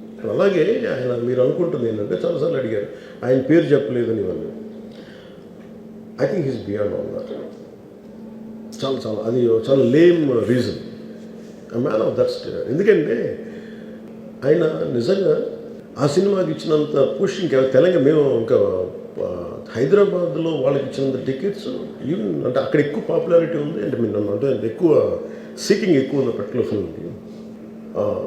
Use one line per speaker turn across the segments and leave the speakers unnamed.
అలాగే ఆయన మీరు అనుకుంటుంది ఏంటంటే చాలాసార్లు అడిగారు ఆయన పేరు చెప్పలేదని ఇవన్నీ. I think he's beyond all that. చాలా చాలా అది చాలా lame reason. Man of that state. ఎందుకంటే ఆయన నిజంగా ఆ సినిమాకి ఇచ్చినంత పుష్ ఇంకా తెలంగాణ మేము ఇంకా హైదరాబాద్లో వాళ్ళకి ఇచ్చినంత టికెట్స్ ఈవెన్ అంటే అక్కడ ఎక్కువ పాపులారిటీ ఉంది. అంటే మీరు నన్ను అంటే ఎక్కువ సీకింగ్ ఎక్కువ ఉంది పర్టికులర్ ఫిల్మ్కి.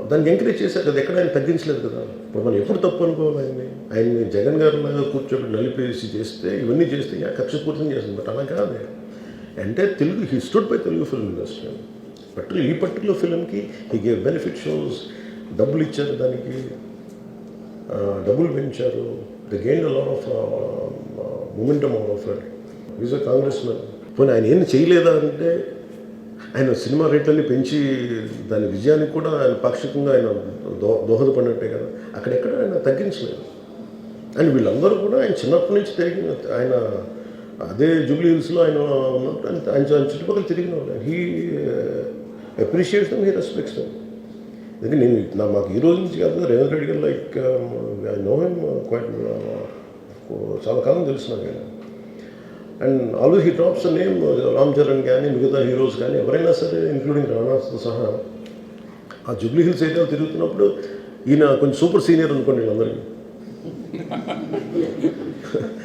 దాన్ని ఎంకరేజ్ చేశారు కదా, ఎక్కడ ఆయన తగ్గించలేదు కదా. ఇప్పుడు మనం ఎప్పుడు తప్పు అనుకోవాలి ఆయన్ని జగన్ గారు లాగా కూర్చోబెట్టి నలిపేసి చేస్తే ఇవన్నీ చేస్తే కక్షపూర్తం చేస్తుంది. బట్ అలా కాదు. అంటే Telugu he stood by Telugu film industry. ఈ పర్టికులర్ ఫిల్మ్కి హీ గేవ్ బెనిఫిట్ షోస్, డబ్బులు ఇచ్చారు, దానికి డబ్బులు పెంచారు. The gain a lot of momentum of it. Is a Congress man. పోనీ ఆయన ఏం చేయలేదా అంటే ఆయన సినిమా రేట్లన్నీ పెంచి దాని విజయానికి కూడా ఆయన పాక్షికంగా ఆయన దోహదపడినట్టే కదా. అక్కడెక్కడ ఆయన తగ్గించలేదు. అండ్ వీళ్ళందరూ కూడా ఆయన చిన్నప్పటి నుంచి తిరిగిన ఆయన అదే జూబ్లీ హిల్స్లో ఆయన ఉన్నప్పుడు ఆయన చుట్టుపక్కల తిరిగిన వాళ్ళు. He appreciates them, he respects them. ఎందుకంటే నేను మాకు ఈ రోజు నుంచి కాదు, Revanth Reddy garu like I know him quite, చాలా కాలం తెలుసు నాకు ఆయన. And always he drops the name Ram Charan కానీ మిగతా హీరోస్ కానీ ఎవరైనా సరే ఇంక్లూడింగ్ రాణాతో సహా ఆ జూబ్లీ హిల్స్ ఏరియాలో తిరుగుతున్నప్పుడు ఈయన కొంచెం సూపర్ సీనియర్ అనుకోండి వీళ్ళందరికీ.